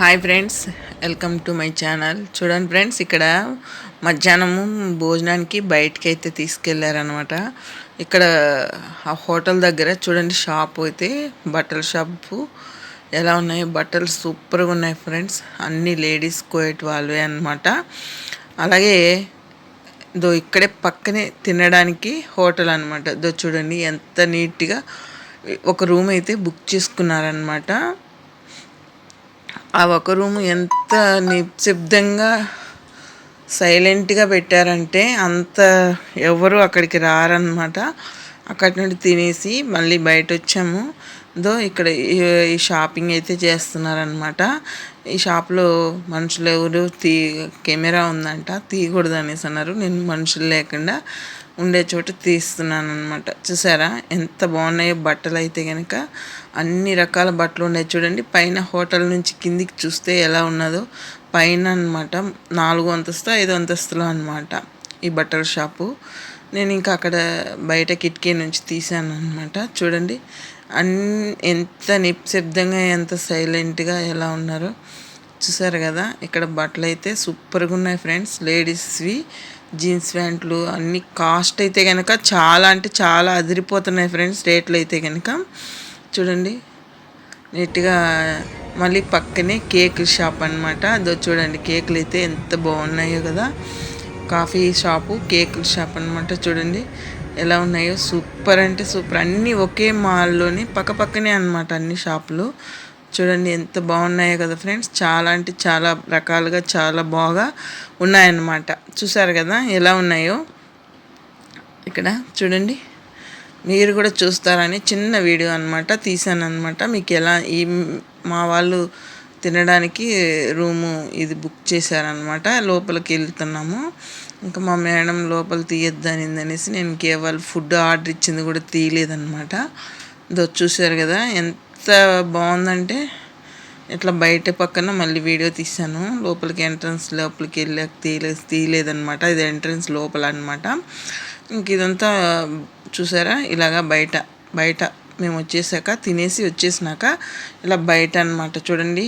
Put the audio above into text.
Hi friends, welcome to my channel. చూడండి friends, ఇక్కడ మధ్యాహ్నము భోజనానికి బయటకి అయితే తీసుకెళ్ళారనమాట. ఇక్కడ ఆ హోటల్ దగ్గర చూడండి, షాప్ అయితే బట్టల షాపు ఎలా ఉన్నాయి. బట్టలు సూపర్గా ఉన్నాయి ఫ్రెండ్స్. అన్ని లేడీస్ కోయట్ వాళ్ళే అనమాట. అలాగే ఇక్కడే పక్కనే తినడానికి హోటల్ అనమాట. చూడండి ఎంత నీట్గా ఒక రూమ్ అయితే బుక్ చేసుకున్నారనమాట. ఆ ఒక రూము ఎంత నిశ్శబ్దంగా సైలెంట్గా పెట్టారంటే అంత ఎవరు అక్కడికి రారనమాట. అక్కడి నుండి తినేసి మళ్ళీ బయట వచ్చాము. ఇక్కడ ఈ షాపింగ్ అయితే చేస్తున్నారనమాట. ఈ షాప్లో మనుషులు ఎవరు కెమెరా ఉందంట, తీయకూడదు అనేసి అన్నారు. నేను మనుషులు లేకుండా ఉండే చోట తీస్తున్నాను అనమాట. చూసారా ఎంత బాగున్నాయో బట్టలు అయితే కనుక. అన్ని రకాల బట్టలు ఉన్నాయి చూడండి. పైన హోటల్ నుంచి కిందికి చూస్తే ఎలా ఉన్నదో పైన అనమాట. 4 అంతస్తు 5 అంతస్తులు అనమాట ఈ బట్టల షాపు. నేను ఇంకా అక్కడ బయట కిటికీ నుంచి తీసాను అనమాట. చూడండి ఎంత నిశ్శబ్దంగా ఎంత సైలెంట్గా ఎలా ఉన్నారో చూసారు కదా. ఇక్కడ బట్టలు అయితే సూపర్గా ఉన్నాయి ఫ్రెండ్స్. లేడీస్వి జీన్స్ ప్యాంట్లు అన్ని కాస్ట్ అయితే కనుక చాలా అంటే చాలా అదిరిపోతున్నాయి ఫ్రెండ్స్. రేట్లు అయితే కనుక చూడండి నీట్గా. మళ్ళీ పక్కనే కేక్ షాప్ అనమాట. చూడండి కేకులు అయితే ఎంత బాగున్నాయో కదా. కాఫీ షాపు కేక్ షాప్ అనమాట. చూడండి ఎలా ఉన్నాయో, సూపర్ అంటే సూపర్. అన్నీ ఒకే మాల్లోని పక్కనే అనమాట అన్ని షాపులు. చూడండి ఎంత బాగున్నాయో కదా ఫ్రెండ్స్. చాలా అంటే చాలా రకాలుగా చాలా బాగా ఉన్నాయన్నమాట. చూసారు కదా ఎలా ఉన్నాయో. ఇక్కడ చూడండి, మీరు కూడా చూస్తారని చిన్న వీడియో అనమాట తీసాను అనమాట. మీకు ఎలా మా వాళ్ళు తినడానికి రూము ఇది బుక్ చేశారనమాట. లోపలికి వెళ్తున్నాము. ఇంకా మా మేడం లోపల తీయొద్దనిందనేసి నేను కేవలం ఫుడ్ ఆర్డర్ ఇచ్చింది కూడా తీయలేదన్నమాట. చూసారు కదా ఎంత బాగుందంటే. ఇట్లా బయట పక్కన మళ్ళీ వీడియో తీసాను. లోపలికి ఎంట్రన్స్ లోపలికి వెళ్ళాక తీయలేదన్నమాట. ఇది ఎంట్రన్స్ లోపల అనమాట. ఇంక ఇదంతా చూసారా ఇలాగా బయట మేము వచ్చేసాక తినేసి వచ్చేసినాక ఇలా బయట అనమాట. చూడండి